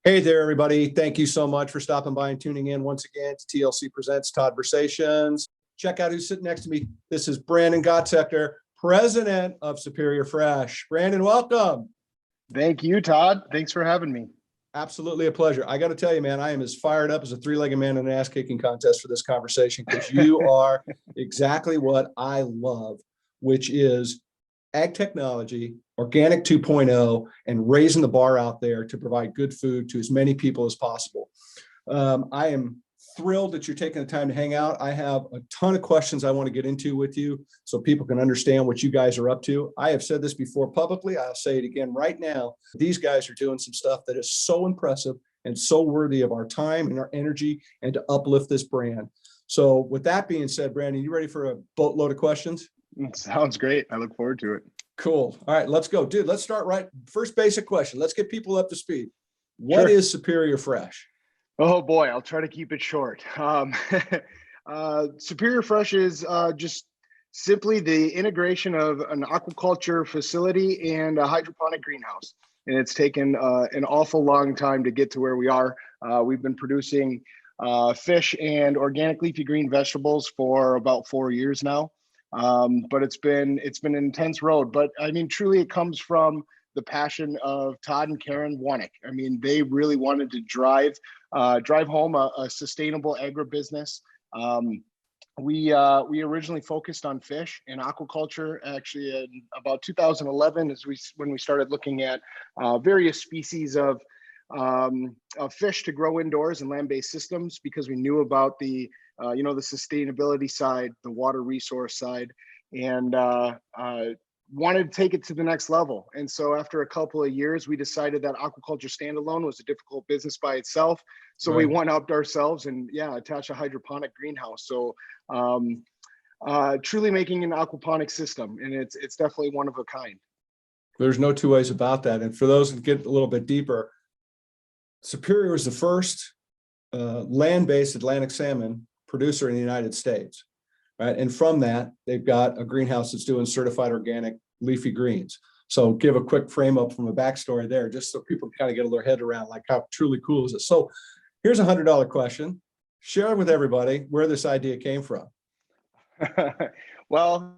Hey there, everybody. Thank you so much for stopping by and tuning in once again to TLC Presents Todd-versations. Check out who's sitting next to me. This is Brandon Gottsacker, president of Superior Fresh. Brandon, welcome. Thank you, Todd. Thanks for having me. Absolutely a pleasure. I got to tell you, man, I am as fired up as a three-legged man in an ass-kicking contest for this conversation because you are exactly what I love, which is ag technology, organic 2.0, and raising the bar out there to provide good food to as many people as possible. I am thrilled that you're taking the time to hang out. I have a ton of questions I want to get into with you so people can understand what you guys are up to. I have said this before publicly. I'll say it again right now. These guys are doing some stuff that is so impressive and so worthy of our time and our energy and to uplift this brand. So with that being said, Brandon, you ready for a boatload of questions? Sounds great. I look forward to it. Cool. All right, let's go. Dude, let's start right. First basic question. Let's get people up to speed. What is Superior Fresh? Oh boy, I'll try to keep it short. Superior Fresh is just simply the integration of an aquaculture facility and a hydroponic greenhouse. And it's taken an awful long time to get to where we are. We've been producing fish and organic leafy green vegetables for about 4 years now. But it's been an intense road, but I mean, truly it comes from the passion of Todd and Karen Wanick. I mean, they really wanted to drive home a sustainable agribusiness. We originally focused on fish and aquaculture. Actually, in about 2011 when we started looking at various species of fish to grow indoors and land-based systems, because we knew about the sustainability side, the water resource side, and wanted to take it to the next level. And so after a couple of years, we decided that aquaculture standalone was a difficult business by itself. So we one-upped ourselves and attached a hydroponic greenhouse. So truly making an aquaponic system, and it's definitely one of a kind. There's no two ways about that. And for those that get a little bit deeper, Superior is the first land-based Atlantic salmon producer in the United States, right? And from that, they've got a greenhouse that's doing certified organic leafy greens. So give a quick frame up from a backstory there, just so people can kind of get their head around like how truly cool is it. So here's $100 question. Share with everybody where this idea came from. Well,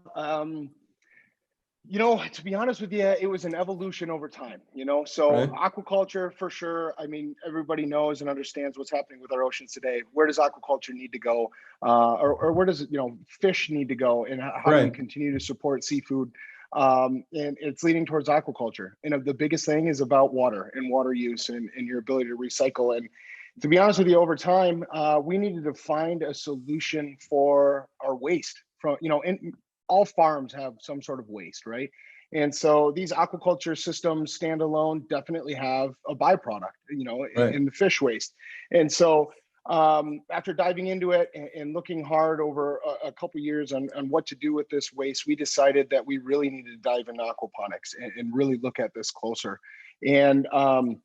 to be honest with you, it was an evolution over time, so right. Aquaculture for sure. I mean, everybody knows and understands what's happening with our oceans today. Where does aquaculture need to go? Or where does fish need to go? And how do we continue to support seafood? And it's leading towards aquaculture. And the biggest thing is about water and water use and your ability to recycle. And to be honest with you, over time, we needed to find a solution for our waste from, all farms have some sort of waste, right? And so these aquaculture systems standalone definitely have a byproduct, in the fish waste. And so after diving into it and looking hard over a couple of years on what to do with this waste, we decided that we really needed to dive into aquaponics and really look at this closer. And the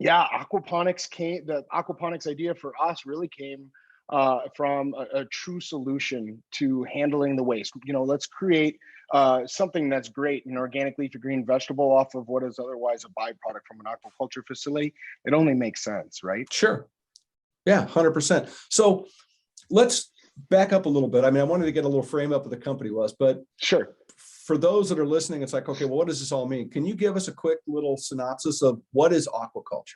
aquaponics idea for us really came from a true solution to handling the waste. Let's create something that's great, an organic leafy green vegetable off of what is otherwise a byproduct from an aquaculture facility. It only makes sense, right? Sure. Yeah, 100%. So let's back up a little bit. I mean, I wanted to get a little frame up of the company was, but sure. For those that are listening, it's like, okay, well, what does this all mean? Can you give us a quick little synopsis of what is aquaculture?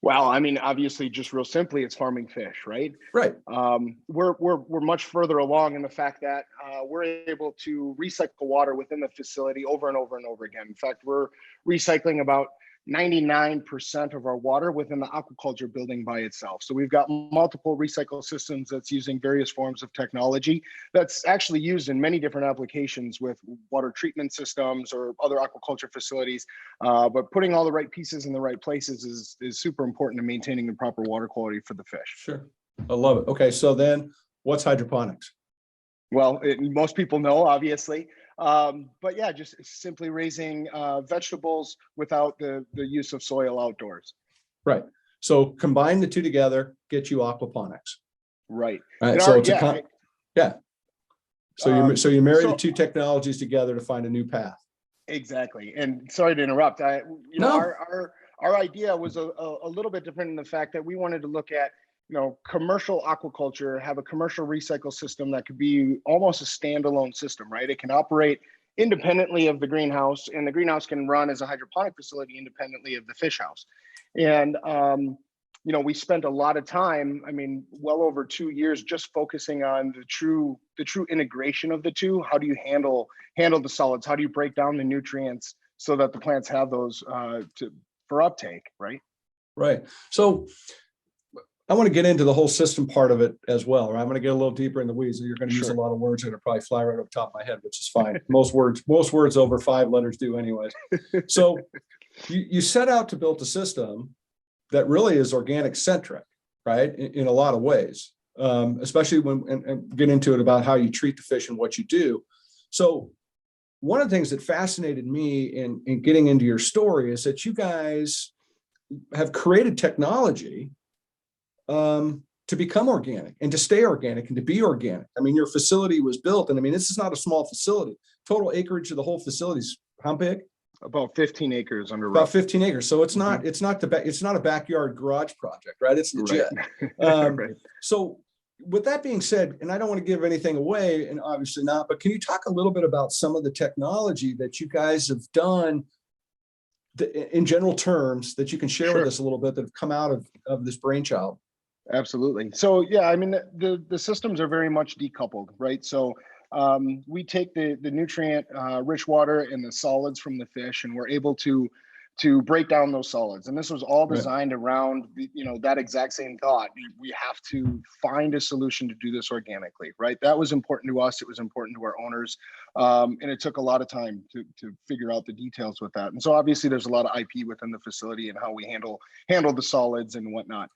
Well, I mean, obviously, just real simply, it's farming fish, right? Right. We're much further along in the fact that we're able to recycle water within the facility over and over and over again. In fact, we're recycling about 99% of our water within the aquaculture building by itself. So we've got multiple recycle systems that's using various forms of technology that's actually used in many different applications with water treatment systems or other aquaculture facilities. But putting all the right pieces in the right places is super important to maintaining the proper water quality for the fish. Sure. I love it. Okay. So then what's hydroponics? Well, most people know, obviously. But yeah, just simply raising vegetables without the use of soil outdoors. Right. So combine the two together, get you aquaponics. Right. Right. So So you marry the two technologies together to find a new path. Exactly. And sorry to interrupt. Our our idea was a little bit different in the fact that we wanted to look at, commercial aquaculture, have a commercial recycle system that could be almost a standalone system, right? It can operate independently of the greenhouse, and the greenhouse can run as a hydroponic facility independently of the fish house. And we spent a lot of time, well over 2 years, just focusing on the true integration of the two. How do you handle the solids? How do you break down the nutrients so that the plants have those for uptake, right? Right. So I want to get into the whole system part of it as well. Right? I'm going to get a little deeper in the weeds. You're going to use a lot of words that are probably fly right over the top of my head, which is fine. Most words over 5 letters do anyways. So you set out to build a system that really is organic centric, right? In a lot of ways, especially when and get into it about how you treat the fish and what you do. So one of the things that fascinated me in getting into your story is that you guys have created technology to become organic and to stay organic and to be organic. Your facility was built, and this is not a small facility. Total acreage of the whole facility is how big? About 15 acres under about 15 acres. So it's not a backyard garage project, right? It's legit. Right. Right. So with that being said, and I don't want to give anything away, and obviously not, but can you talk a little bit about some of the technology that you guys have done in general terms that you can share with us a little bit that have come out of this brainchild? Absolutely. So yeah, the systems are very much decoupled, right? So we take the nutrient rich water and the solids from the fish, and we're able to break down those solids. And this was all designed around that exact same thought. We have to find a solution to do this organically, right? That was important to us. It was important to our owners, and it took a lot of time to figure out the details with that. And so obviously there's a lot of IP within the facility and how we handle the solids and whatnot.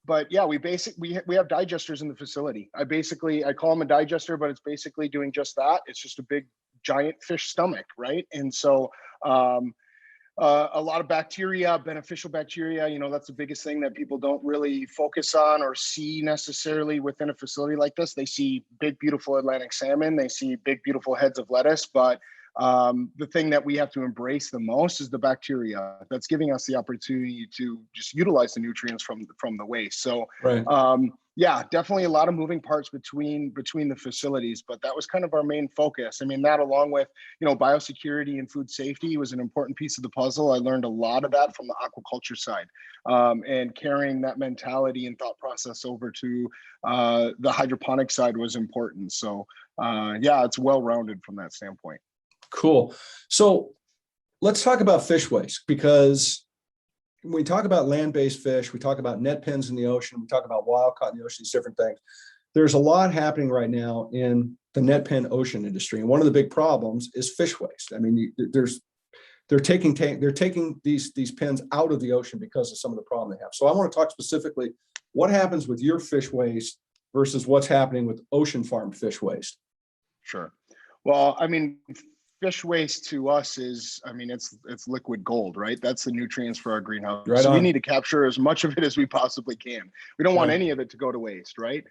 But yeah, we have digesters in the facility. I call them a digester, but it's basically doing just that. It's just a big giant fish stomach, right? And so a lot of bacteria, beneficial bacteria, that's the biggest thing that people don't really focus on or see necessarily within a facility like this. They see big, beautiful Atlantic salmon. They see big, beautiful heads of lettuce, but the thing that we have to embrace the most is the bacteria that's giving us the opportunity to just utilize the nutrients from the waste. So yeah, definitely a lot of moving parts between the facilities, but that was kind of our main focus. That along with biosecurity and food safety was an important piece of the puzzle. I learned a lot of that from the aquaculture side, and carrying that mentality and thought process over to the hydroponic side was important. So yeah, it's well-rounded from that standpoint. Cool. So let's talk about fish waste, because when we talk about land-based fish, we talk about net pens in the ocean, we talk about wild caught in the ocean, these different things. There's a lot happening right now in the net pen ocean industry. And one of the big problems is fish waste. They're taking these pens out of the ocean because of some of the problem they have. So I want to talk specifically what happens with your fish waste versus what's happening with ocean farmed fish waste. Sure. Well, fish waste to us is, it's liquid gold, right? That's the nutrients for our greenhouse. Right. So we need to capture as much of it as we possibly can. We don't want any of it to go to waste, right?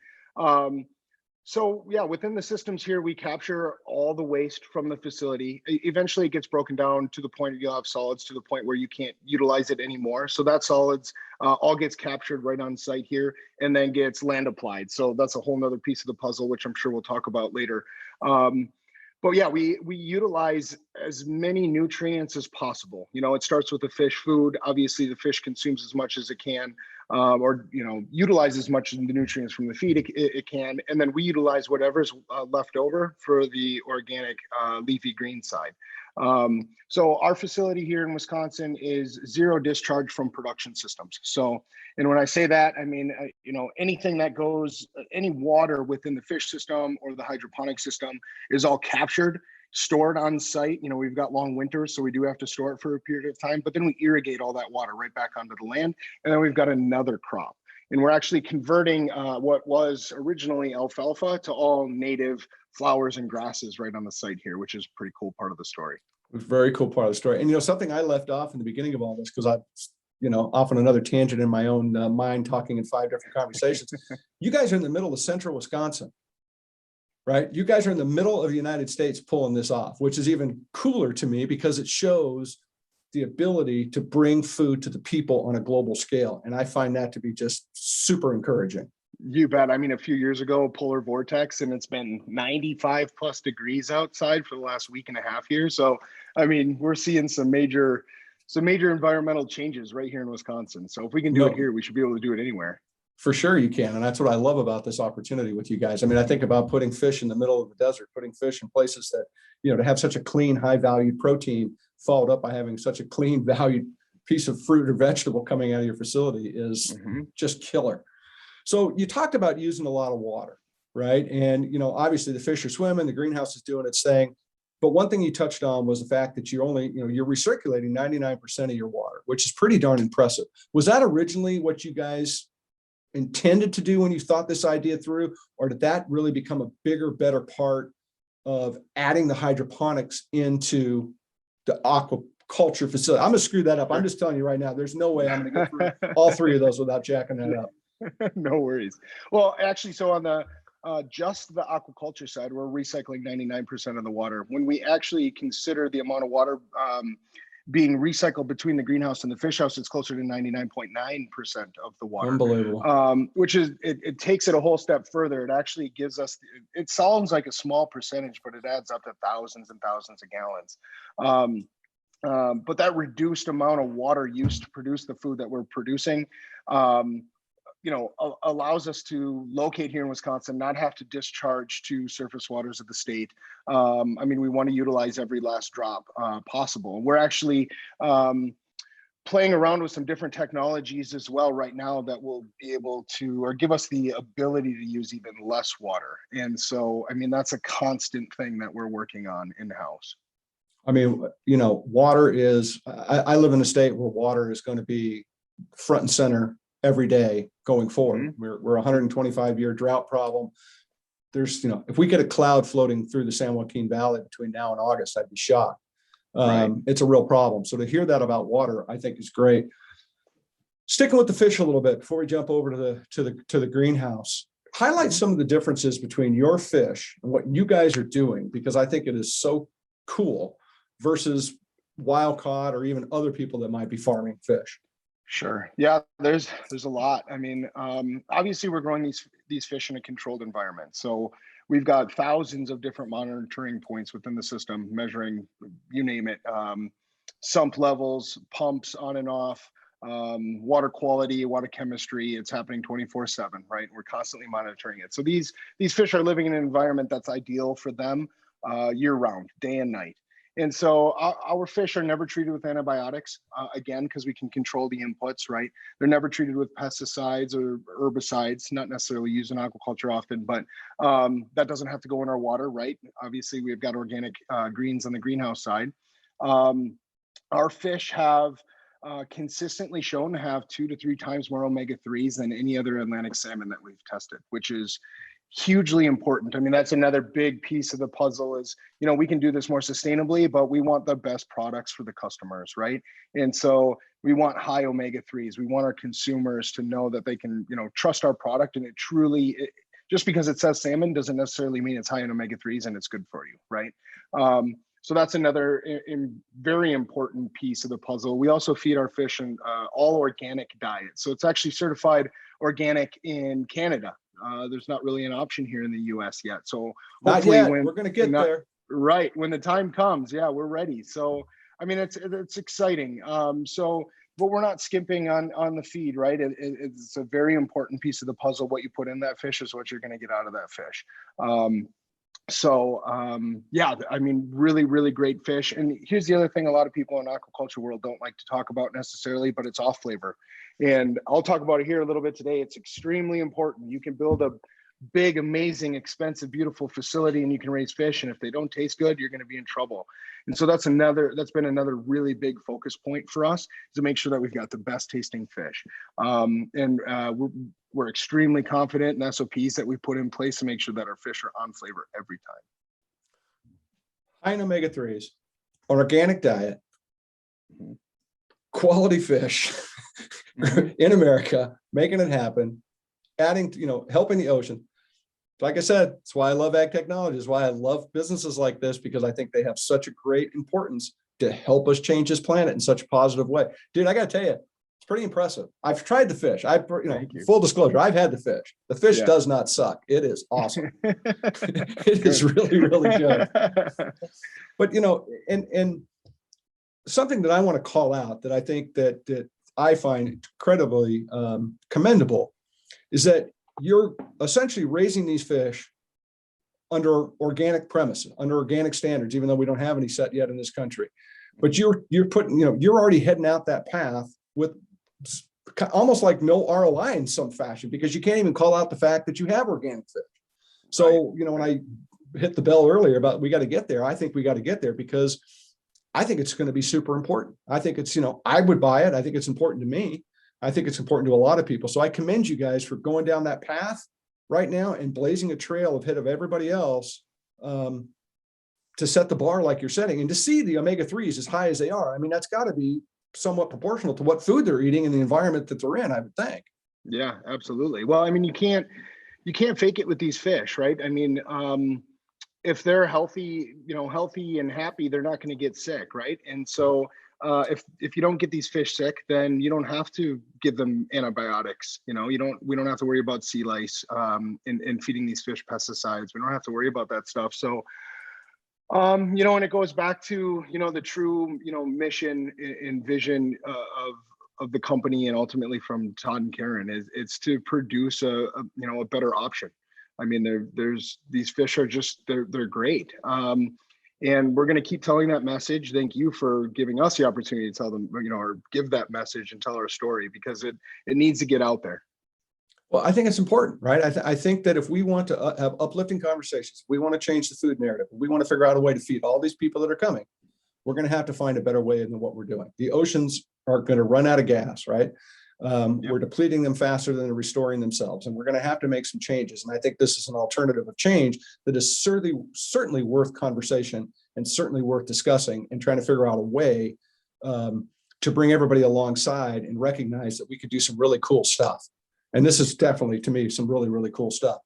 So yeah, within the systems here, we capture all the waste from the facility. Eventually it gets broken down to the point you'll have solids to the point where you can't utilize it anymore. So that solids all gets captured right on site here and then gets land applied. So that's a whole nother piece of the puzzle, which I'm sure we'll talk about later. But yeah, we utilize as many nutrients as possible. It starts with the fish food. Obviously, the fish consumes as much as it can, or utilize as much of the nutrients from the feed it can, and then we utilize whatever's left over for the organic leafy green side. So our facility here in Wisconsin is zero discharge from production systems. So, and when I say that, anything that goes, any water within the fish system or the hydroponic system is all captured, stored on site. We've got long winters, so we do have to store it for a period of time, but then we irrigate all that water right back onto the land. And then we've got another crop. And we're actually converting what was originally alfalfa to all native flowers and grasses right on the site here, which is a pretty cool part of the story. Very cool part of the story. And something I left off in the beginning of all this, because I off on another tangent in my own mind, talking in 5 different conversations. You guys are in the middle of central Wisconsin, right? You guys are in the middle of the United States pulling this off, which is even cooler to me because it shows the ability to bring food to the people on a global scale. And I find that to be just super encouraging. You bet. I mean, a few years ago, polar vortex, and it's been 95 plus degrees outside for the last week and a half here. So, I mean, we're seeing some major environmental changes right here in Wisconsin. So if we can do it here, we should be able to do it anywhere. For sure you can. And that's what I love about this opportunity with you guys. I mean, I think about putting fish in the middle of the desert, putting fish in places that, to have such a clean, high valued protein followed up by having such a clean valued piece of fruit or vegetable coming out of your facility is just killer. So you talked about using a lot of water, right? And, obviously the fish are swimming, the greenhouse is doing its thing. But one thing you touched on was the fact that you're recirculating 99% of your water, which is pretty darn impressive. Was that originally what you guys intended to do when you thought this idea through, or did that really become a bigger, better part of adding the hydroponics into the aquaculture facility? I'm gonna screw that up. I'm just telling you right now, there's no way I'm gonna get through all three of those without jacking that up. No worries. Well, actually, so on the just the aquaculture side, we're recycling 99% of the water. When we actually consider the amount of water being recycled between the greenhouse and the fish house, it's closer to 99.9% of the water. Unbelievable. Which is, it takes it a whole step further. It actually gives us, it sounds like a small percentage, but it adds up to thousands and thousands of gallons. But that reduced amount of water used to produce the food that we're producing, allows us to locate here in Wisconsin, not have to discharge to surface waters of the state. I mean, we want to utilize every last drop possible. We're actually playing around with some different technologies as well right now that will be able to, or give us the ability to use even less water. And so, I mean, that's a constant thing that we're working on in-house. I mean, water is, I live in a state where water is going to be front and center every day going forward. We're 125-year drought problem. There's, if we get a cloud floating through the San Joaquin Valley between now and August, I'd be shocked. It's a real problem. So to hear that about water, I think is great. Sticking with the fish a little bit before we jump over to the greenhouse, highlight some of the differences between your fish and what you guys are doing, because I think it is so cool versus wild caught or even other people that might be farming fish. Sure. Yeah, there's a lot. I mean, obviously we're growing these fish in a controlled environment. So we've got thousands of different monitoring points within the system, measuring, you name it, sump levels, pumps on and off, water quality, water chemistry. It's happening 24/7, right? We're constantly monitoring it. So these fish are living in an environment that's ideal for them year round, day and night. And so our fish are never treated with antibiotics, again, because we can control the inputs, right? They're never treated with pesticides or herbicides, not necessarily used in aquaculture often, but that doesn't have to go in our water, right? Obviously, we've got organic greens on the greenhouse side. Our fish have consistently shown to have 2 to 3 times more omega-3s than any other Atlantic salmon that we've tested, which is hugely important. I mean, that's another big piece of the puzzle is, we can do this more sustainably, but we want the best products for the customers, right? And so we want high omega-3s. We want our consumers to know that they can, trust our product, and just because it says salmon doesn't necessarily mean it's high in omega-3s and it's good for you, right? So that's another very important piece of the puzzle. We also feed our fish an all organic diet. So it's actually certified organic in Canada. There's not really an option here in the US yet. So hopefully we're going to get there. Right. When the time comes, yeah, we're ready. So, I mean, it's exciting. But we're not skimping on the feed, right? It's a very important piece of the puzzle. What you put in that fish is what you're going to get out of that fish. Yeah, I mean, really, really great fish. And here's the other thing a lot of people in the aquaculture world don't like to talk about necessarily, but it's off flavor. And I'll talk about it here a little bit today. It's extremely important. You can build a big, amazing, expensive, beautiful facility and you can raise fish. And if they don't taste good, you're going to be in trouble. And so that's been another really big focus point for us, to make sure that we've got the best tasting fish. We're extremely confident in SOPs that we put in place to make sure that our fish are on flavor every time. High in omega-3s, organic diet, quality fish in America, making it happen, adding, helping the ocean. Like I said, it's why I love ag technology. It's why I love businesses like this, because I think they have such a great importance to help us change this planet in such a positive way. Dude, I got to tell you, it's pretty impressive. I've tried the fish. Full disclosure, I've had the fish. The fish does not suck. It is awesome. It is really, really good. But, and something that I want to call out that I think that I find incredibly commendable is that you're essentially raising these fish under organic premises, under organic standards, even though we don't have any set yet in this country. But you're putting, you're already heading out that path with almost like no ROI in some fashion, because you can't even call out the fact that you have organic fish. So, right. When I hit the bell earlier about we got to get there, I think we got to get there because I think it's going to be super important. I think it's, I would buy it. I think it's important to me. I think it's important to a lot of people. So I commend you guys for going down that path right now and blazing a trail ahead of everybody else to set the bar like you're setting and to see the omega-3s as high as they are. I mean, that's got to be somewhat proportional to what food they're eating and the environment that they're in, I would think. Yeah, absolutely. Well, I mean, you can't fake it with these fish, right? I mean, if they're healthy, healthy and happy, they're not going to get sick, right? And so if you don't get these fish sick, then you don't have to give them antibiotics. We don't have to worry about sea lice in feeding these fish pesticides. We don't have to worry about that stuff. So, and it goes back to, the true, mission and vision of the company, and ultimately from Todd and Karen it's to produce a better option. I mean, there's these fish are just, they're great. And we're going to keep telling that message. Thank you for giving us the opportunity to tell them, or give that message and tell our story, because it needs to get out there. Well, I think it's important, right? I think that if we want to have uplifting conversations, if we want to change the food narrative, if we want to figure out a way to feed all these people that are coming, we're going to have to find a better way than what we're doing. The oceans are going to run out of gas, right? We're depleting them faster than they're restoring themselves, and we're going to have to make some changes. And I think this is an alternative of change that is certainly worth conversation and certainly worth discussing and trying to figure out a way to bring everybody alongside and recognize that we could do some really cool stuff. And this is definitely, to me, some really, really cool stuff.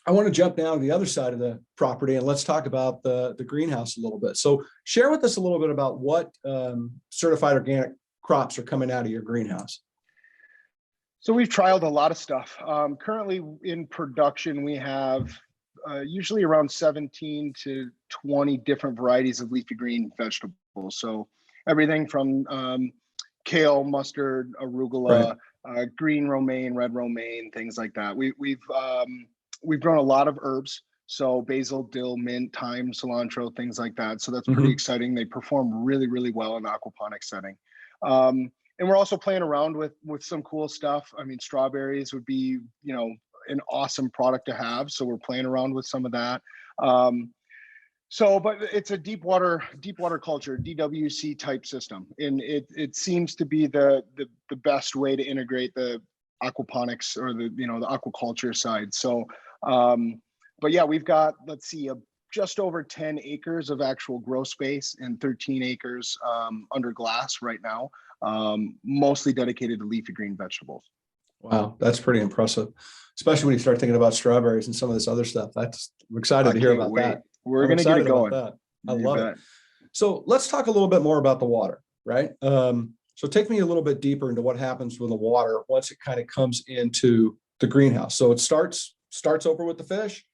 I want to jump down to the other side of the property and let's talk about the greenhouse a little bit. So share with us a little bit about what certified organic crops are coming out of your greenhouse. So we've trialed a lot of stuff. Currently in production, we have usually around 17 to 20 different varieties of leafy green vegetables. So everything from kale, mustard, arugula, green romaine, red romaine, things like that. We've grown a lot of herbs. So basil, dill, mint, thyme, cilantro, things like that. So that's pretty exciting. They perform really, really well in the aquaponics setting. And we're also playing around with some cool stuff. I mean, strawberries would be, an awesome product to have. So we're playing around with some of that. But it's a deep water culture, DWC type system. And it seems to be the best way to integrate the aquaponics or the aquaculture side. So, but yeah, we've got, just over 10 acres of actual grow space and 13 acres under glass right now, mostly dedicated to leafy green vegetables. Wow, that's pretty impressive, especially when you start thinking about strawberries and some of this other stuff. I'm excited to hear about that. We're going to get it going. I love it. So let's talk a little bit more about the water, right? So take me a little bit deeper into what happens with the water once it kind of comes into the greenhouse. So it starts over with the fish.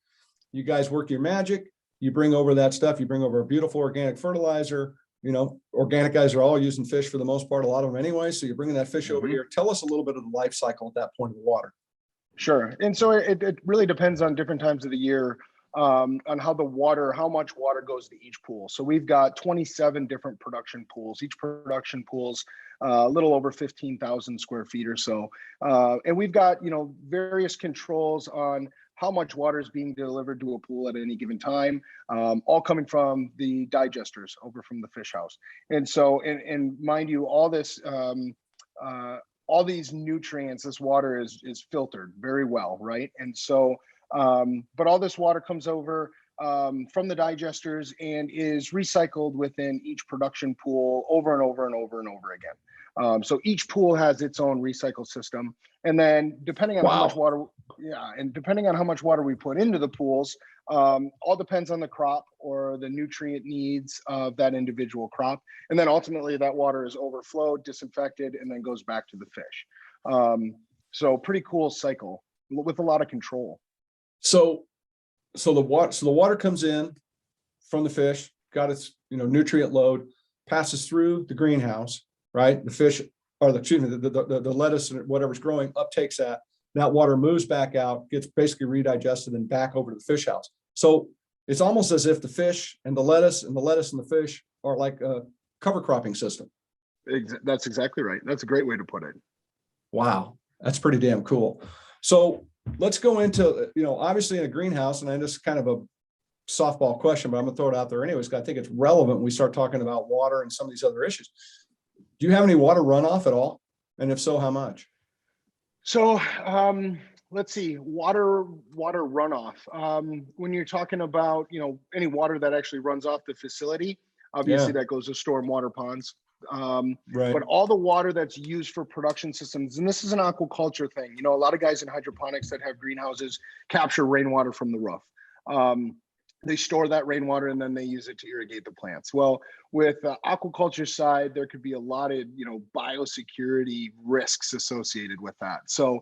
You guys work your magic. You bring over that stuff. You bring over a beautiful organic fertilizer. Organic guys are all using fish for the most part, a lot of them anyway. So you're bringing that fish over here. Tell us a little bit of the life cycle at that point of the water. Sure. And so it really depends on different times of the year on how much water goes to each pool. So we've got 27 different production pools. Each production pool's a little over 15,000 square feet or so. And we've got, various controls on how much water is being delivered to a pool at any given time, all coming from the digesters over from the fish house. And so, and mind you, all this, all these nutrients, this water is filtered very well, right? And so, but all this water comes over from the digesters and is recycled within each production pool over and over and over and over again. So each pool has its own recycle system. And then depending on how much Wow. water, yeah, and depending on how much water we put into the pools, all depends on the crop or the nutrient needs of that individual crop. And then ultimately that water is overflowed, disinfected, and then goes back to the fish. So pretty cool cycle with a lot of control. So the water comes in from the fish, got its nutrient load, passes through the greenhouse, right? The fish, or the lettuce and whatever's growing uptakes that. That water moves back out, gets basically redigested and back over to the fish house. So it's almost as if the fish and the lettuce and the fish are like a cover cropping system. That's exactly right. That's a great way to put it. Wow, that's pretty damn cool. So let's go into, obviously in a greenhouse, and I just kind of a softball question, but I'm gonna throw it out there anyways, because I think it's relevant when we start talking about water and some of these other issues. Do you have any water runoff at all? And if so, how much? So let's see, water runoff. When you're talking about, any water that actually runs off the facility, obviously that goes to stormwater ponds. Right. But all the water that's used for production systems, and this is an aquaculture thing, a lot of guys in hydroponics that have greenhouses capture rainwater from the roof. They store that rainwater and then they use it to irrigate the plants. Well, with the aquaculture side, there could be a lot of, biosecurity risks associated with that. So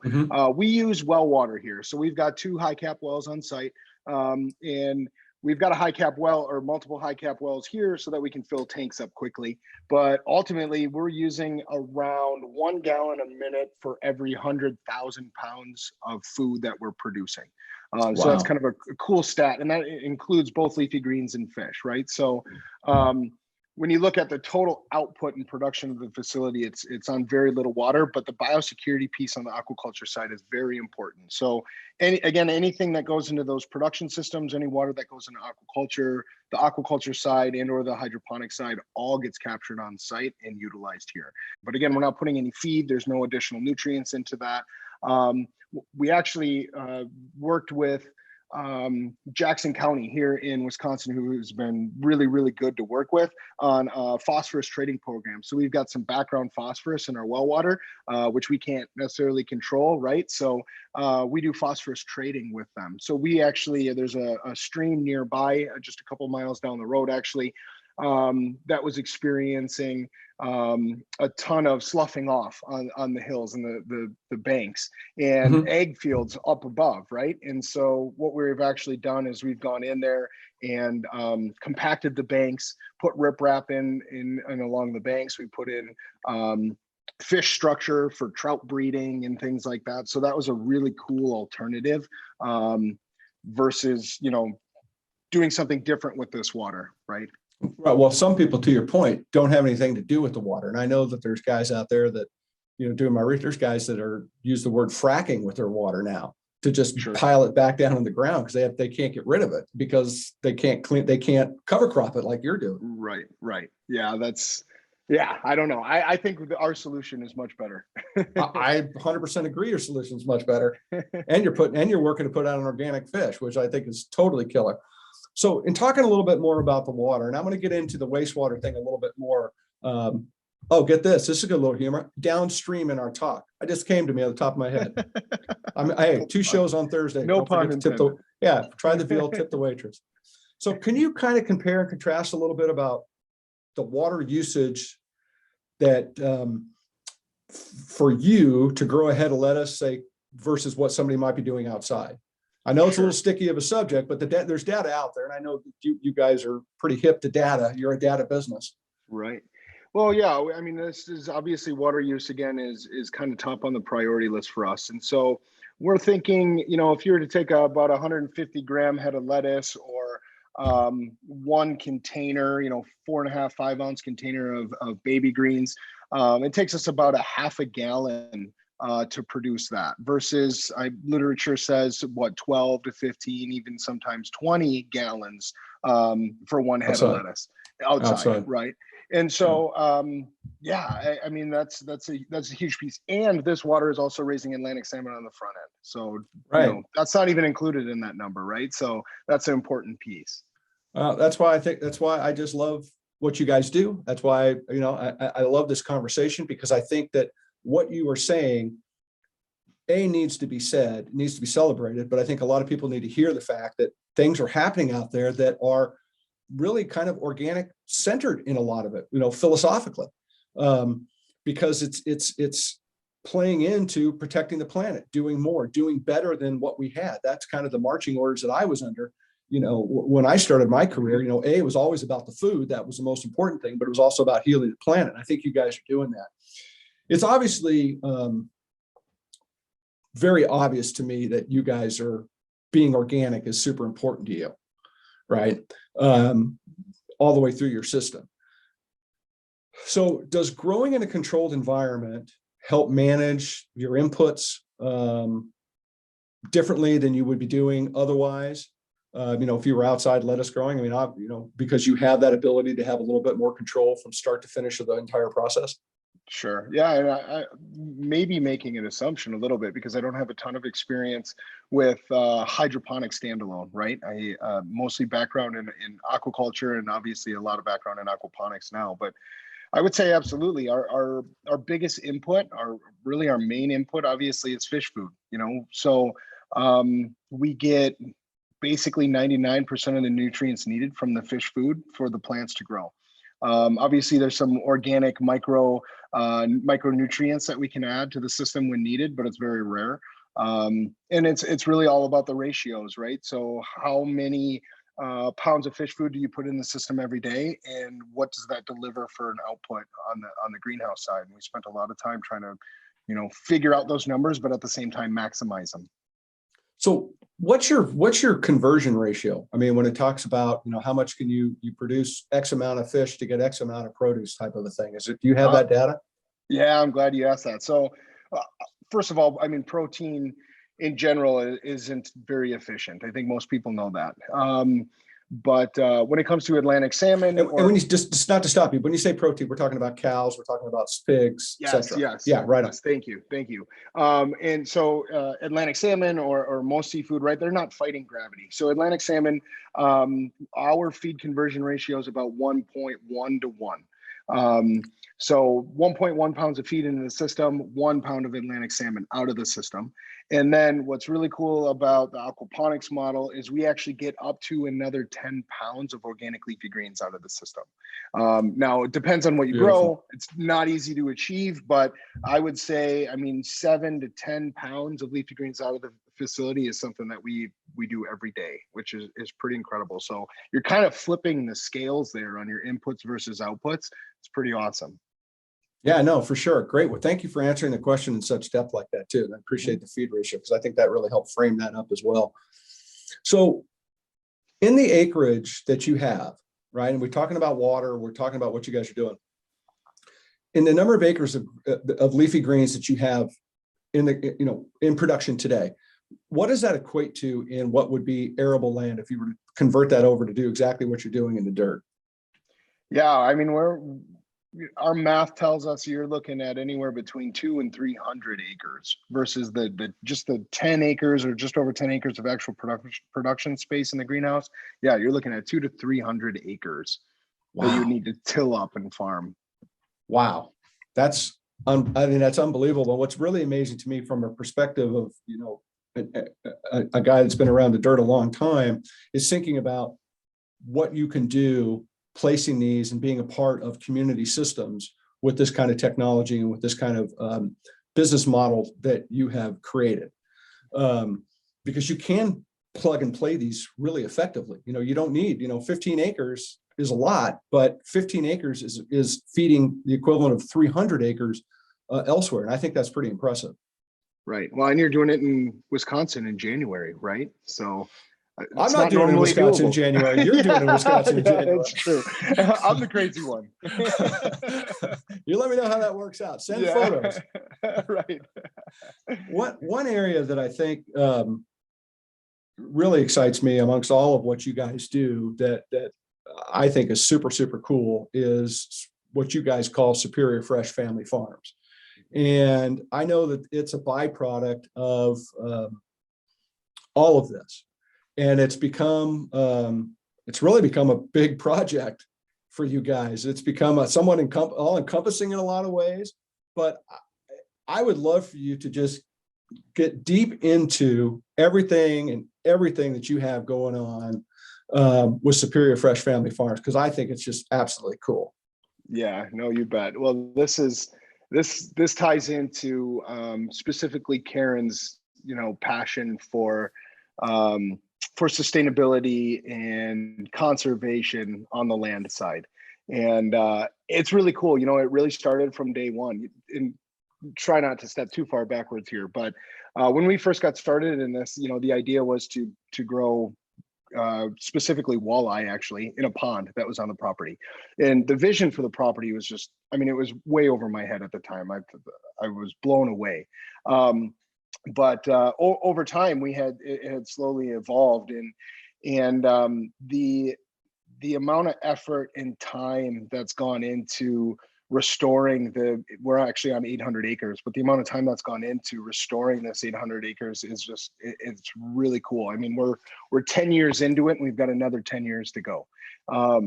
we use well water here. So we've got 2 high cap wells on site, and we've got a high cap well or multiple high cap wells here so that we can fill tanks up quickly. But ultimately, we're using around 1 gallon a minute for every 100,000 pounds of food that we're producing. So that's kind of a cool stat, and that includes both leafy greens and fish, right? So when you look at the total output and production of the facility, it's on very little water, but the biosecurity piece on the aquaculture side is very important. So anything that goes into those production systems, any water that goes into aquaculture, the aquaculture side and or the hydroponic side all gets captured on site and utilized here. But again, we're not putting any feed. There's no additional nutrients into that. We actually worked with Jackson County here in Wisconsin, who's been really, really good to work with on a phosphorus trading program. So we've got some background phosphorus in our well water, which we can't necessarily control, right? So we do phosphorus trading with them. So we actually, there's a stream nearby, just a couple miles down the road, actually, that was experiencing a ton of sloughing off on the hills and the banks and egg fields up above, right? And so what we've actually done is we've gone in there and compacted the banks, put riprap in and along the banks. We put in fish structure for trout breeding and things like that. So that was a really cool alternative versus, doing something different with this water, right? Right. Well, some people, to your point, don't have anything to do with the water. And I know that there's guys out there that, doing my research, there's guys that use the word fracking with their water now to just pile it back down on the ground because they can't get rid of it because they can't cover crop it like you're doing. Right. Yeah, I don't know. I think our solution is much better. I 100% agree your solution is much better. And you're working to put out an organic fish, which I think is totally killer. So in talking a little bit more about the water, and I'm going to get into the wastewater thing a little bit more. Get this. This is a good little humor. Downstream in our talk. I just came to me on the top of my head. Hey, 2 shows on Thursday. No pun intended. Try the veal, tip the waitress. So can you kind of compare and contrast a little bit about the water usage that for you to grow a head of lettuce, say, versus what somebody might be doing outside? I know it's a little sticky of a subject, but there's data out there. And I know you guys are pretty hip to data. You're a data business. Right. Well, yeah, I mean, this is obviously water use again is kind of top on the priority list for us. And so we're thinking, if you were to take about 150 gram head of lettuce or 1 container, 4.5, 5 ounce container of baby greens, it takes us about a half a gallon to produce that versus literature says 12 to 15, even sometimes 20 gallons for 1 head of lettuce outside, right? And so, I mean, that's a huge piece. And this water is also raising Atlantic salmon on the front end. So, that's not even included in that number, right? So that's an important piece. That's why I just love what you guys do. That's why, I love this conversation, because I think that what you are saying, needs to be said, needs to be celebrated. But I think a lot of people need to hear the fact that things are happening out there that are really kind of organic centered in a lot of it, philosophically, because it's playing into protecting the planet, doing more, doing better than what we had. That's kind of the marching orders that I was under. When I started my career, it was always about the food. That was the most important thing, but it was also about healing the planet. I think you guys are doing that. It's obviously very obvious to me that you guys are being organic is super important to you, right? All the way through your system. So does growing in a controlled environment help manage your inputs differently than you would be doing otherwise? If you were outside lettuce growing, because you have that ability to have a little bit more control from start to finish of the entire process. Sure. Yeah. And I may be making an assumption a little bit because I don't have a ton of experience with hydroponics standalone, right? I mostly background in aquaculture and obviously a lot of background in aquaponics now. But I would say absolutely. Our biggest input, our main input, obviously, is fish food, So we get basically 99% of the nutrients needed from the fish food for the plants to grow. Obviously, there's some organic micronutrients that we can add to the system when needed, but it's very rare. And it's really all about the ratios, right? So how many pounds of fish food do you put in the system every day, and what does that deliver for an output on the greenhouse side? And we spent a lot of time trying to, figure out those numbers, but at the same time maximize them. So what's your conversion ratio? When it talks about, how much can you produce X amount of fish to get X amount of produce type of a thing? Do you have that data? Yeah, I'm glad you asked that. So first of all, protein in general isn't very efficient. I think most people know that. But when it comes to Atlantic salmon, and when you just not to stop you, when you say protein, we're talking about cows, we're talking about pigs, etc. Yes, yeah, right. Yes, thank you. And so Atlantic salmon or most seafood, right? They're not fighting gravity. So Atlantic salmon, our feed conversion ratio is about 1.1 to 1. So 1.1 pounds of feed into the system, 1 pound of Atlantic salmon out of the system. And then what's really cool about the aquaponics model is we actually get up to another 10 pounds of organic leafy greens out of the system. Now, it depends on what you grow. It's not easy to achieve, but I would say, 7 to 10 pounds of leafy greens out of the facility is something that we do every day, which is pretty incredible. So you're kind of flipping the scales there on your inputs versus outputs. It's pretty awesome. Yeah, no, for sure. Great. Well, thank you for answering the question in such depth like that too. And I appreciate the feed ratio, because I think that really helped frame that up as well. So in the acreage that you have, right, and we're talking about water, we're talking about what you guys are doing. In the number of acres of leafy greens that you have in production today, what does that equate to in what would be arable land if you were to convert that over to do exactly what you're doing in the dirt? Yeah, our math tells us you're looking at anywhere between 200 and 300 acres versus just the 10 acres or just over 10 acres of actual production space in the greenhouse. Yeah, you're looking at 200 to 300 acres that you need to till up and farm. Wow, that's unbelievable. What's really amazing to me from a perspective of a guy that's been around the dirt a long time is thinking about what you can do, placing these and being a part of community systems with this kind of technology and with this kind of business model that you have created. Because you can plug and play these really effectively. You don't need, 15 acres is a lot, but 15 acres is feeding the equivalent of 300 acres elsewhere. And I think that's pretty impressive. Right. Well, and you're doing it in Wisconsin in January, right? So I'm not doing it in Wisconsin in January. You're doing it in Wisconsin in January. That's true. I'm the crazy one. You let me know how that works out. Send photos. Right. One area that I think really excites me amongst all of what you guys do that I think is super, super cool is what you guys call Superior Fresh Family Farms. And I know that it's a byproduct of all of this. And it's really become a big project for you guys. It's become somewhat all encompassing in a lot of ways, but I would love for you to just get deep into everything that you have going on with Superior Fresh Family Farms, because I think it's just absolutely cool. Yeah, no, you bet. Well, this ties into specifically Karen's, passion for sustainability and conservation on the land side. And it's really cool. It really started from day one. And try not to step too far backwards here, but when we first got started in this, the idea was to grow specifically walleye, actually, in a pond that was on the property. And the vision for the property was just, it was way over my head at the time. I was blown away. But over time, it had slowly evolved, and the amount of effort and time that's gone into restoring we're actually on 800 acres, but the amount of time that's gone into restoring this 800 acres is just, it's really cool. We're 10 years into it, and we've got another 10 years to go. Wow.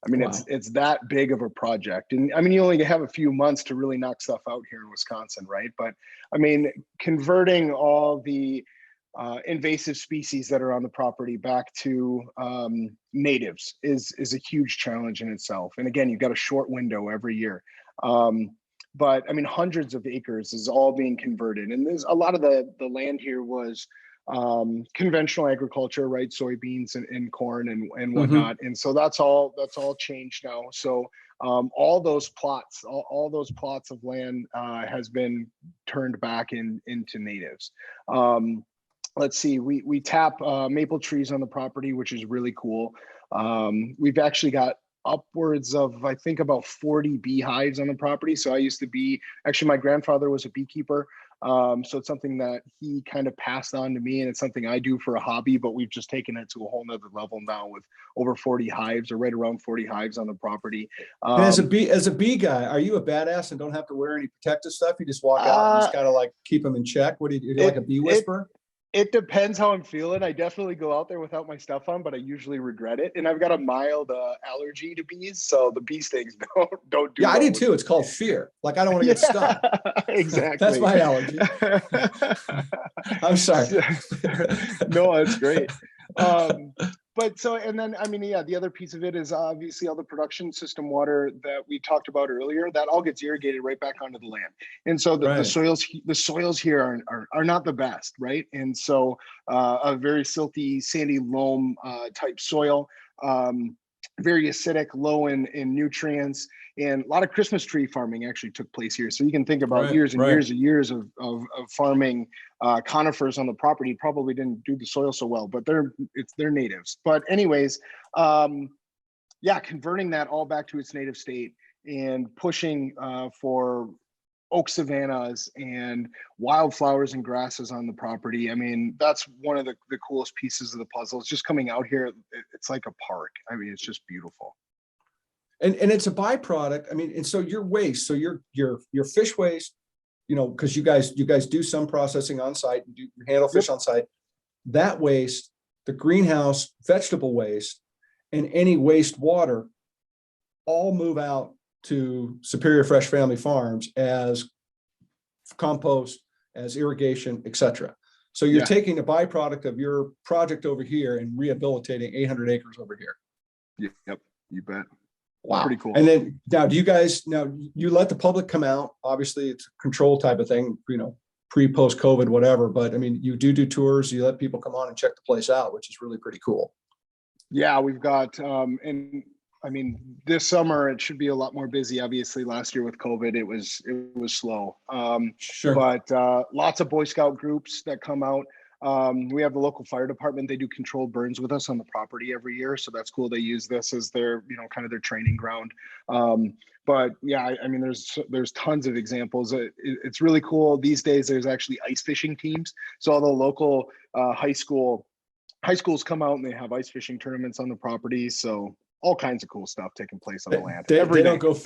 It's that big of a project. And you only have a few months to really knock stuff out here in Wisconsin, right? But converting all the invasive species that are on the property back to natives is a huge challenge in itself. And again, you've got a short window every year. But hundreds of acres is all being converted. And there's a lot of the land here was conventional agriculture, right? Soybeans and corn and whatnot. And so that's all changed now. So all those plots of land has been turned back into natives. Let's see, we tap maple trees on the property, which is really cool. We've actually got upwards of, I think, about 40 beehives on the property. So my grandfather was a beekeeper. So it's something that he kind of passed on to me, and it's something I do for a hobby, but we've just taken it to a whole nother level now with over 40 hives, or right around 40 hives on the property. And as a bee guy, are you a badass and don't have to wear any protective stuff? You just walk out and just kind of like keep them in check? What do you do, like a bee whisperer? It depends how I'm feeling. I definitely go out there without my stuff on, but I usually regret it. And I've got a mild allergy to bees, so the bee stings don't do. Yeah, I do too. It's called fear. Like, I don't want to get stung. Exactly. That's my allergy. I'm sorry. No, that's great. But so, and then, the other piece of it is obviously all the production system water that we talked about earlier, that all gets irrigated right back onto the land. And so the soils here are not the best, right? And so a very silty, sandy loam type soil, very acidic, low in nutrients, and a lot of Christmas tree farming actually took place here. So you can think about years and years of farming conifers on the property. Probably didn't do the soil so well, but they're natives. But anyways, converting that all back to its native state and pushing for oak savannas and wildflowers and grasses on the property. That's one of the coolest pieces of the puzzle. It's just coming out here. It's like a park. It's just beautiful. And it's a byproduct. And so your waste, so your fish waste, because you guys do some processing on site, you handle fish on site. That waste, the greenhouse vegetable waste, and any wastewater all move out to Superior Fresh Family Farms as compost, as irrigation, etc. So you're taking a byproduct of your project over here and rehabilitating 800 acres over here. Yep, you bet. Wow. Pretty cool. And then you let the public come out. Obviously it's a control type of thing, pre-post COVID, whatever. But you do tours, you let people come on and check the place out, which is really pretty cool. Yeah, we've got, this summer it should be a lot more busy. Obviously last year with COVID, it was slow. Sure. But lots of Boy Scout groups that come out. We have the local fire department. They do controlled burns with us on the property every year. So that's cool. They use this as their, kind of their training ground. But yeah, there's tons of examples. It's really cool. These days, there's actually ice fishing teams. So all the local high schools come out and they have ice fishing tournaments on the property. So all kinds of cool stuff taking place on the land. They don't go.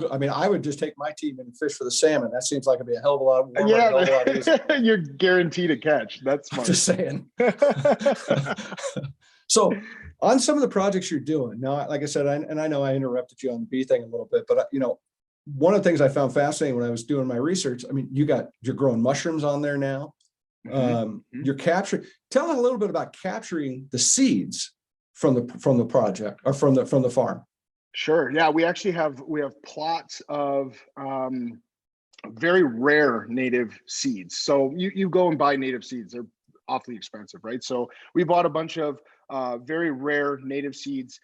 I would just take my team and fish for the salmon. That seems like it'd be a hell of a lot warmer. Yeah, a hell of a lot easier. You're guaranteed a catch. That's smart. Just saying. So on some of the projects you're doing now, like I said, I know I interrupted you on the bee thing a little bit, but one of the things I found fascinating when I was doing my research, I mean, you're growing mushrooms on there now. You're capturing, tell us a little bit about capturing the seeds from the project or from the farm. Sure. Yeah, we have plots of very rare native seeds. So you go and buy native seeds. They're awfully expensive, right? So we bought a bunch of very rare native seeds,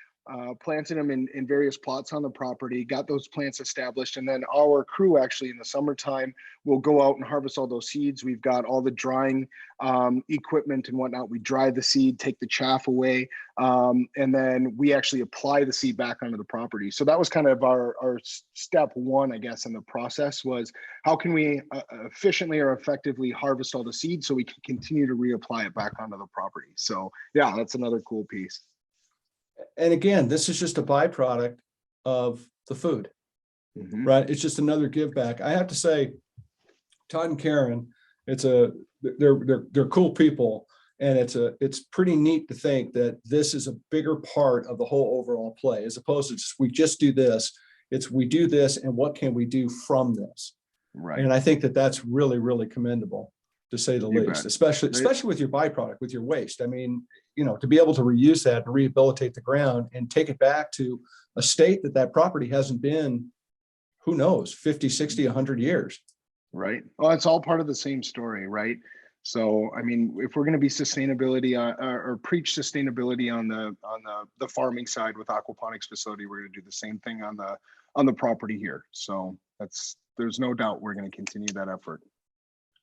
planted them in various plots on the property, got those plants established. And then our crew actually in the summertime will go out and harvest all those seeds. We've got all the drying equipment and whatnot. We dry the seed, take the chaff away, and then we actually apply the seed back onto the property. So that was kind of our step one, I guess, in the process was how can we efficiently or effectively harvest all the seeds so we can continue to reapply it back onto the property. So yeah, that's another cool piece. And again, this is just a byproduct of the food, right? It's just another give back. I have to say, Todd and Karen, they're cool people, and it's pretty neat to think that this is a bigger part of the whole overall play, as opposed to we just do this. It's we do this, and what can we do from this? Right. And I think that's really, really commendable, to say the least, especially with your byproduct, with your waste. I mean, to be able to reuse that and rehabilitate the ground and take it back to a state that property hasn't been, who knows, 50, 60, 100 years. Right. Well, it's all part of the same story, right? So, I mean, if we're going to be sustainability or preach sustainability on the farming side with aquaponics facility, we're going to do the same thing on the property here. So there's no doubt we're going to continue that effort.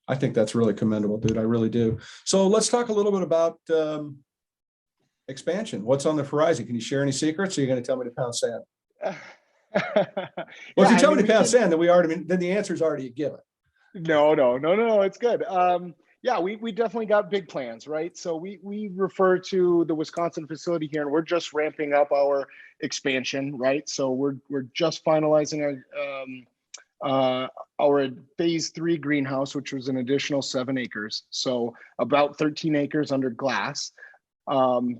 I think that's really commendable, dude. I really do. So let's talk a little bit about expansion. What's on the horizon? Can you share any secrets? Or are you going to tell me to pound sand? Well, if you tell me to pound sand, then the answer is already a given. No, it's good. Yeah, we definitely got big plans, right? So we refer to the Wisconsin facility here, and we're just ramping up our expansion, right? So we're just finalizing our phase 3 greenhouse, which was an additional 7 acres. So about 13 acres under glass.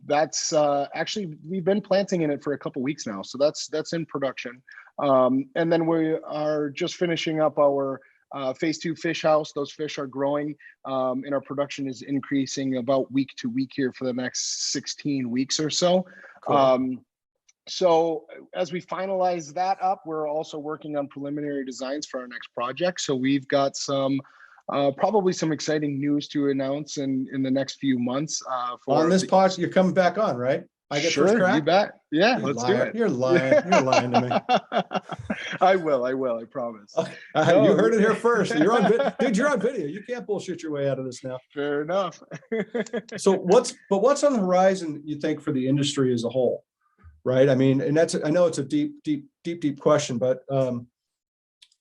That's actually, we've been planting in it for a couple weeks now. So that's in production. And then we are just finishing up our phase 2 fish house. Those fish are growing, and our production is increasing about week to week here for the next 16 weeks or so. Cool. So as we finalize that up, we're also working on preliminary designs for our next project. So we've got probably some exciting news to announce in the next few months. On this podcast, you're coming back on, right? I get first crack? You bet. Yeah, let's do it. You're lying. You're lying to me. I will. I promise. No, you heard it here first. You're on video. Dude, you're on video. You can't bullshit your way out of this now. Fair enough. So what's on the horizon, you think, for the industry as a whole? Right. I mean, and I know it's a deep question, but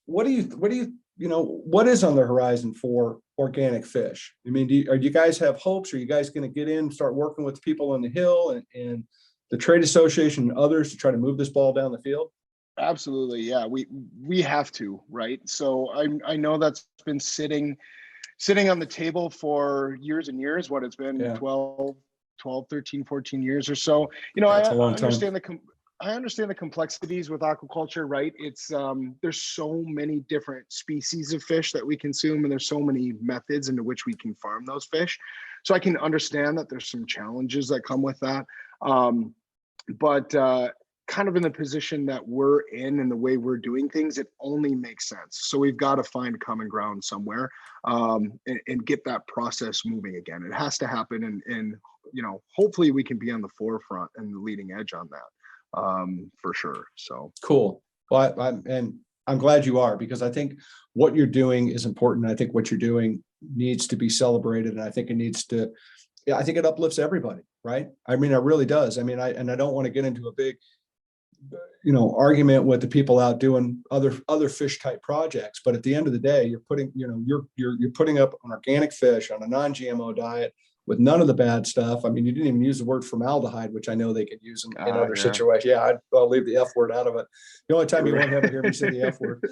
what is on the horizon for organic fish? I mean, do you guys have hopes? Are you guys going to get in, start working with people on the Hill and the trade association and others to try to move this ball down the field? Absolutely. Yeah, we have to, right? So I know that's been sitting on the table for years and years. What it's been, 12, 13, 14 years or so. I understand the complexities with aquaculture, right? It's there's so many different species of fish that we consume, and there's so many methods into which we can farm those fish. So I can understand that there's some challenges that come with that. But kind of in the position that we're in and the way we're doing things, it only makes sense. So we've got to find common ground somewhere, and get that process moving again. It has to happen, and hopefully we can be on the forefront and the leading edge on that, for sure. So cool. Well, I'm glad you are, because I think what you're doing is important. I think what you're doing needs to be celebrated, and I think it uplifts everybody, right? I mean, it really does. I mean, I don't want to get into a big argument with the people out doing other fish type projects, but at the end of the day, you're putting up an organic fish on a non-GMO diet with none of the bad stuff. I mean, you didn't even use the word formaldehyde, which I know they could use in other situations. Yeah, I'll leave the F word out of it. The only time you won't ever hear me say the F word.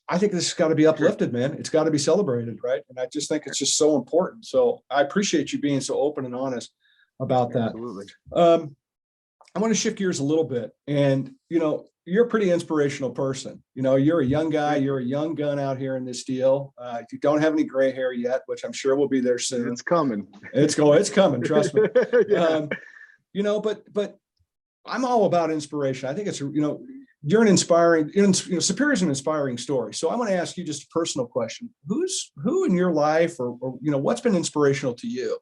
I think this has got to be uplifted, man. It's got to be celebrated, right? And I just think it's just so important. So I appreciate you being so open and honest about that. Absolutely. I want to shift gears a little bit. And, you're a pretty inspirational person. You're a young guy, you're a young gun out here in this deal. If you don't have any gray hair yet, which I'm sure will be there soon. It's coming. It's coming. Trust me. Yeah. But I'm all about inspiration. I think it's, you're an inspiring, Superior is an inspiring story. So I want to ask you just a personal question. Who in your life or what's been inspirational to you?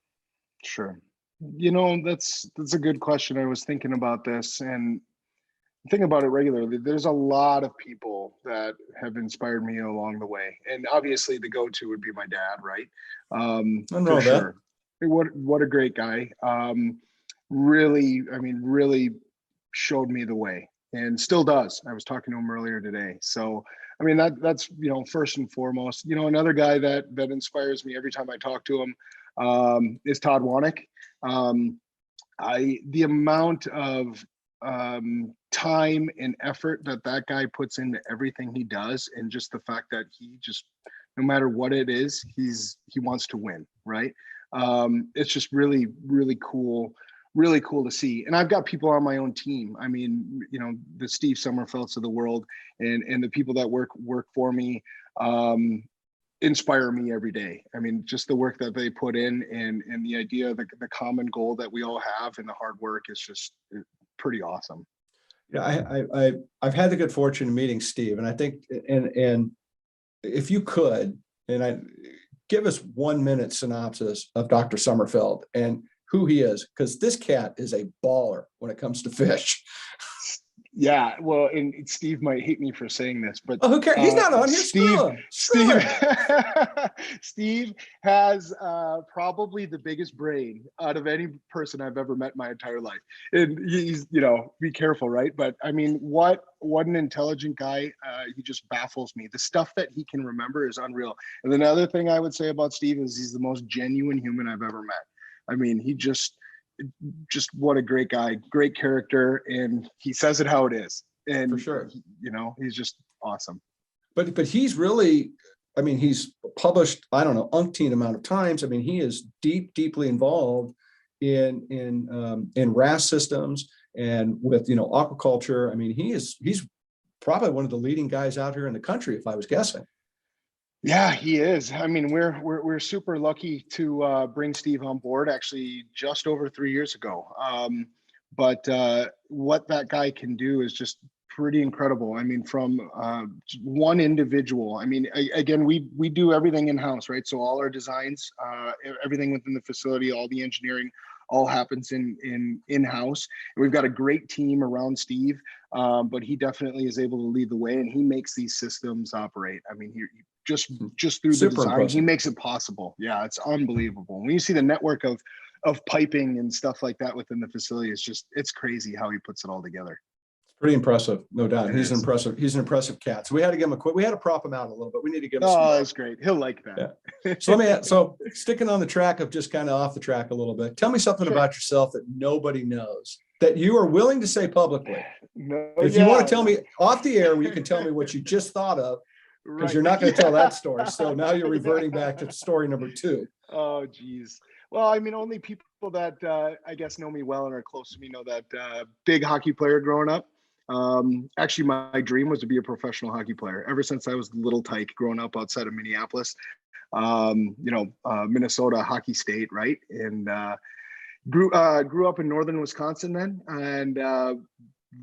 Sure. That's a good question. I was thinking about this and think about it regularly. There's a lot of people that have inspired me along the way. And obviously the go-to would be my dad, right? For sure. What a great guy. Really showed me the way and still does. I was talking to him earlier today. So, that's, first and foremost. Another guy that inspires me every time I talk to him is Todd Warnick. The amount of time and effort that guy puts into everything he does, and just the fact that he just, no matter what it is, he wants to win, right? It's just really, really cool to see. And I've got people on my own team. The Steve Sommerfelds of the world and the people that work for me inspire me every day. Just the work that they put in and the idea of the common goal that we all have and the hard work is just pretty awesome. Yeah, I've had the good fortune of meeting Steve, and I think, and if you could, give us 1 minute synopsis of Dr. Sommerfeld and who he is, because this cat is a baller when it comes to fish. Yeah, well, and Steve might hate me for saying this, but who cares? He's not on here. Steve has probably the biggest brain out of any person I've ever met my entire life. And he's, be careful, right? But what an intelligent guy. He just baffles me. The stuff that he can remember is unreal. And then another thing I would say about Steve is he's the most genuine human I've ever met. He just what a great guy, great character, and he says it how it is. And for sure, he's just awesome. But he's really, he's published, I don't know, umpteen amount of times. He is deeply involved in RAS systems and with aquaculture. He's probably one of the leading guys out here in the country, if I was guessing. Yeah, he is. We're super lucky to bring Steve on board actually just over 3 years ago. But what that guy can do is just pretty incredible. From one individual. Again, we do everything in-house, right? So all our designs, everything within the facility, all the engineering, all happens in-house. We've got a great team around Steve, but he definitely is able to lead the way, and he makes these systems operate. He just through the design, impressive. He makes it possible. Yeah, it's unbelievable. When you see the network of piping and stuff like that within the facility, it's crazy how he puts it all together. Pretty impressive, no doubt. He's an impressive cat. So we had to give him we had to prop him out a little bit. We need to give him some. Oh, that's great. He'll like that. Yeah. So sticking on the track of just kind of off the track a little bit, tell me something about yourself that nobody knows, that you are willing to say publicly. If you want to tell me off the air, you can tell me what you just thought of, because you're not going to tell that story. So now you're reverting back to story number 2. Oh, geez. Well, only people that I guess know me well and are close to me know that big hockey player growing up. Actually, my dream was to be a professional hockey player ever since I was a little tyke growing up outside of Minneapolis. Minnesota hockey state, right? And grew up in northern Wisconsin then, and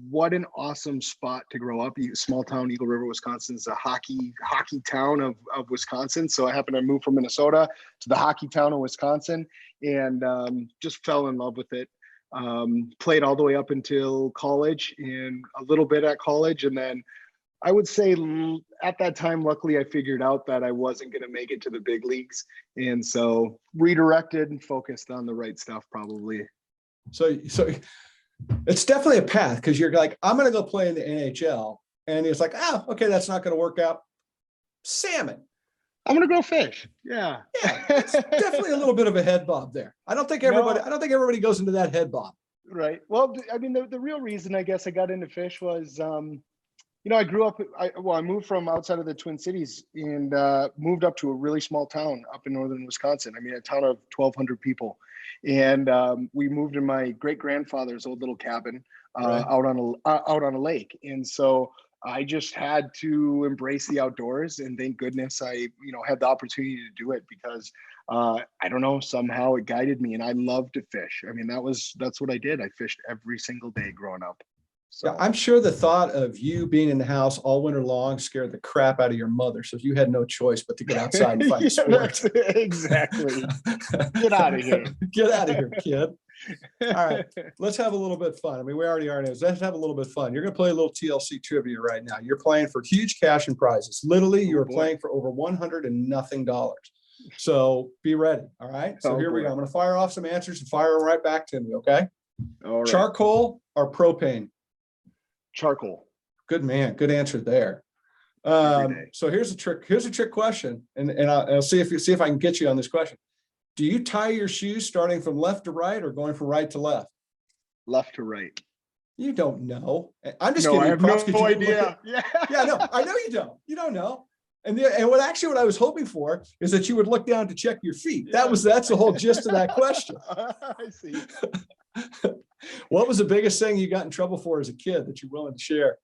what an awesome spot to grow up. Small town, Eagle River, Wisconsin is a hockey town of Wisconsin. So I happened to move from Minnesota to the hockey town of Wisconsin, and just fell in love with it. Played all the way up until college and a little bit at college. And then I would say at that time, luckily, I figured out that I wasn't going to make it to the big leagues. And so redirected and focused on the right stuff, probably. So it's definitely a path, because you're like, I'm going to go play in the NHL. And it's like, okay, that's not going to work out. Salmon. I'm going to go fish. Yeah. It's definitely a little bit of a head bob there. I don't think everybody goes into that head bob. Right. Well, the real reason I guess I got into fish was, I grew up, I moved from outside of the Twin Cities and moved up to a really small town up in northern Wisconsin. I mean, a town of 1,200 people. And we moved in my great grandfather's old little cabin Right. out on a lake. And so I just had to embrace the outdoors, and thank goodness I, had the opportunity to do it because I don't know, somehow it guided me, and I love to fish. I mean, that's what I did. I fished every single day growing up. Yeah, So I'm sure the thought of you being in the house all winter long scared the crap out of your mother. So you had no choice but to get outside and find yeah, sport. exactly. Get out of here. Get out of here, kid. All right, let's have a little bit of fun. I mean, we already are. Let's have a little bit of fun. You're going to play a little TLC trivia right now. You're playing for huge cash and prizes. Literally, you're playing for over $100 and nothing. So be ready. All right. So here we go. I'm going to fire off some answers and fire them right back to me. Okay. All right. Charcoal or propane? Charcoal. Good man. Good answer there. So here's a trick. Here's a trick question, and I'll see if I can get you on this question. Do you tie your shoes starting from left to right or going from right to left? Left to right. You don't know. I'm just No, giving I you have props no idea. yeah, no, I know you don't. You don't know. And what I was hoping for is that you would look down to check your feet. Yeah. That's the whole gist of that question. I see. What was the biggest thing you got in trouble for as a kid that you're willing to share?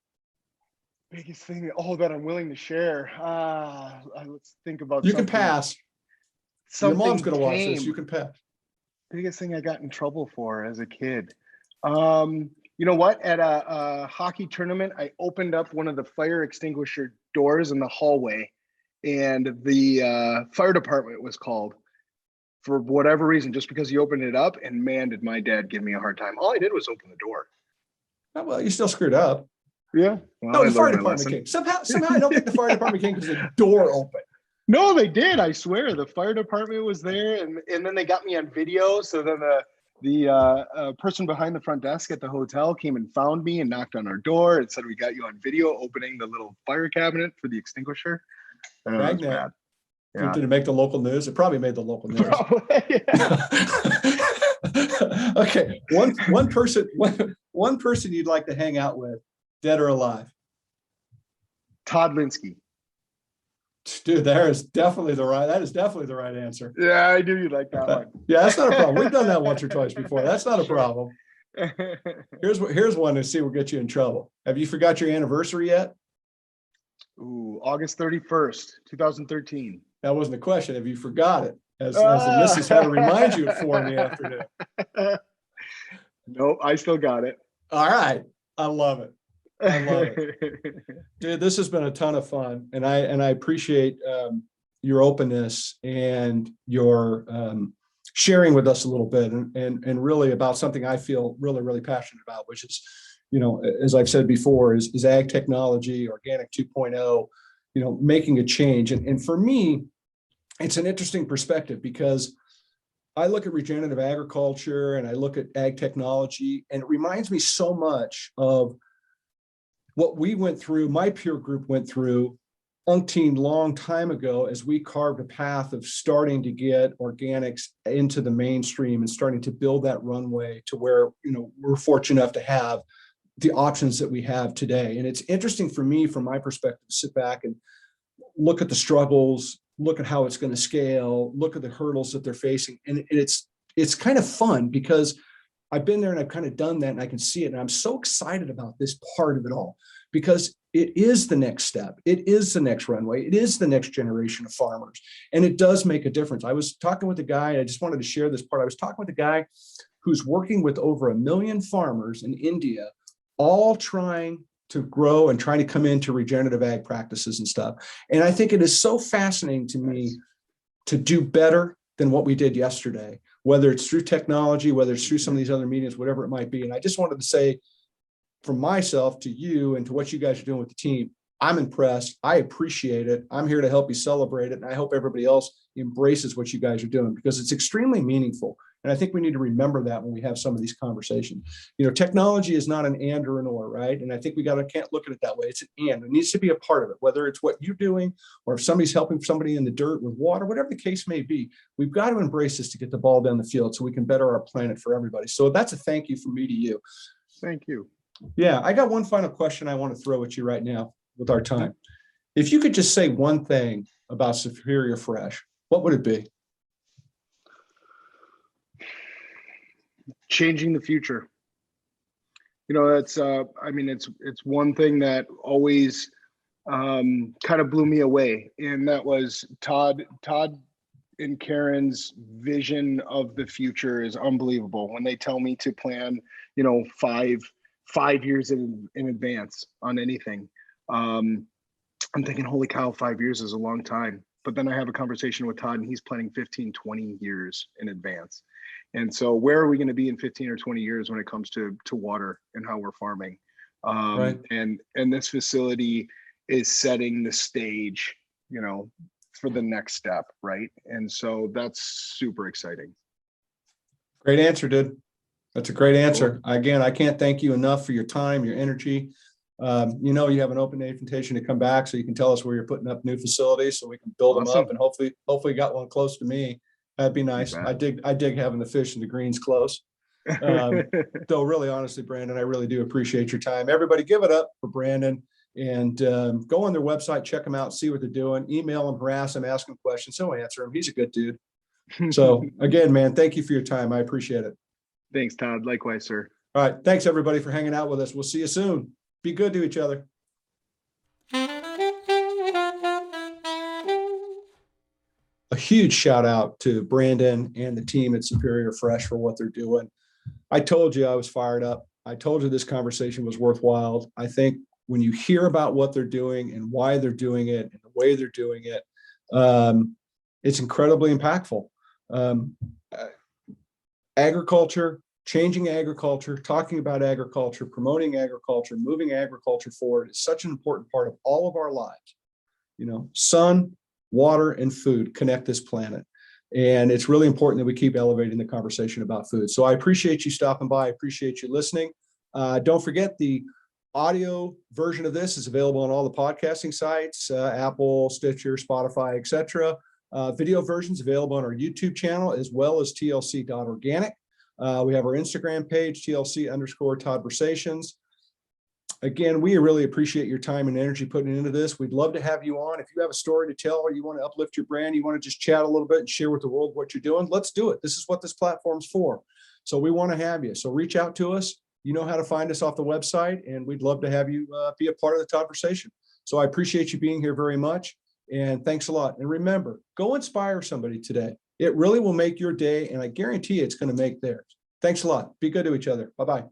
Biggest thing, that I'm willing to share. Let's think about. You can pass. Your mom's going to watch this. You can pass. Biggest thing I got in trouble for as a kid. You know what? At a hockey tournament, I opened up one of the fire extinguisher doors in the hallway, and the fire department was called for whatever reason, just because he opened it up. And man, did my dad give me a hard time. All I did was open the door. Oh, well, you still screwed up. Yeah. Well, no, the fire department came. Somehow I don't think the fire department came because the door opened. No, they did. I swear, the fire department was there, and then they got me on video. So then the person behind the front desk at the hotel came and found me and knocked on our door and said, "We got you on video opening the little fire cabinet for the extinguisher." Bad. Yeah. Did it make the local news? It probably made the local news. Okay, one person you'd like to hang out with, dead or alive? Todd-Linsky. Dude, that is definitely the right answer. Yeah, I knew you'd like that one. Yeah, that's not a problem. We've done that once or twice before. That's not a problem. Here's one to see what get you in trouble. Have you forgot your anniversary yet? Ooh, August 31st, 2013. That wasn't a question. Have you forgot it? As the missus had to remind you at 4 in the afternoon. Nope, I still got it. All right. I love it. I love it. Dude, this has been a ton of fun. And I appreciate your openness and your sharing with us a little bit and really about something I feel really, really passionate about, which is, as I've said before, is ag technology, organic 2.0, making a change. And for me, it's an interesting perspective because I look at regenerative agriculture and I look at ag technology, and it reminds me so much of what we went through, my peer group went through umpteen long time ago as we carved a path of starting to get organics into the mainstream and starting to build that runway to where, we're fortunate enough to have the options that we have today. And it's interesting for me, from my perspective, to sit back and look at the struggles, look at how it's going to scale, look at the hurdles that they're facing. And it's kind of fun because I've been there and I've kind of done that and I can see it. And I'm so excited about this part of it all because it is the next step. It is the next runway. It is the next generation of farmers. And it does make a difference. I was talking with a guy, I just wanted to share this part. I was talking with a guy who's working with over 1 million farmers in India, all trying to grow and trying to come into regenerative ag practices and stuff. And I think it is so fascinating to me to do better than what we did yesterday, whether it's through technology, whether it's through some of these other mediums, whatever it might be. And I just wanted to say from myself to you and to what you guys are doing with the team, I'm impressed. I appreciate it. I'm here to help you celebrate it. And I hope everybody else embraces what you guys are doing because it's extremely meaningful. And I think we need to remember that when we have some of these conversations. Technology is not an and or an or, right? And I think can't look at it that way. It's an and. It needs to be a part of it, whether it's what you're doing or if somebody's helping somebody in the dirt with water, whatever the case may be. We've got to embrace this to get the ball down the field so we can better our planet for everybody. So that's a thank you from me to you. Thank you. Yeah, I got one final question I want to throw at you right now with our time. If you could just say one thing about Superior Fresh, what would it be? Changing the future. You know, that's I mean, it's one thing that always kind of blew me away, and that was Todd and Karen's vision of the future is unbelievable. When they tell me to plan, you know, five years in advance on anything, I'm thinking, holy cow, 5 years is a long time. But then I have a conversation with Todd and he's planning 15, 20 years in advance. And so where are we going to be in 15 or 20 years when it comes to water and how we're farming? Right. And this facility is setting the stage, you know, for the next step, right? And so that's super exciting. Great answer, dude. That's a great answer. Cool. Again, I can't thank you enough for your time, your energy. You know, you have an open invitation to come back so you can tell us where you're putting up new facilities so we can build them Awesome. up, and hopefully got one close to me. That'd be nice. I dig having the fish and the greens close. So really, honestly, Brandon, I really do appreciate your time. Everybody give it up for Brandon, and go on their website, check them out, see what they're doing, email them, harass them, ask them questions. He'll answer them. He's a good dude. So again, man, thank you for your time. I appreciate it. Thanks, Todd. Likewise, sir. All right. Thanks everybody for hanging out with us. We'll see you soon. Be good to each other. A huge shout out to Brandon and the team at Superior Fresh for what they're doing. I told you I was fired up. I told you this conversation was worthwhile. I think when you hear about what they're doing and why they're doing it and the way they're doing it, it's incredibly impactful. Agriculture, changing agriculture, talking about agriculture, promoting agriculture, moving agriculture forward is such an important part of all of our lives. You know, sun, water, and food connect this planet. And it's really important that we keep elevating the conversation about food. So I appreciate you stopping by. I appreciate you listening. Don't forget the audio version of this is available on all the podcasting sites, Apple, Stitcher, Spotify, etc. Video versions available on our YouTube channel, as well as TLC.organic. We have our Instagram page, TLC_Todd-versations. Again, we really appreciate your time and energy putting into this. We'd love to have you on. If you have a story to tell or you want to uplift your brand, you want to just chat a little bit and share with the world what you're doing, let's do it. This is what this platform's for. So we want to have you. So reach out to us. You know how to find us off the website, and we'd love to have you be a part of the Todd-versation. So I appreciate you being here very much, and thanks a lot. And remember, go inspire somebody today. It really will make your day, and I guarantee it's going to make theirs. Thanks a lot. Be good to each other. Bye-bye.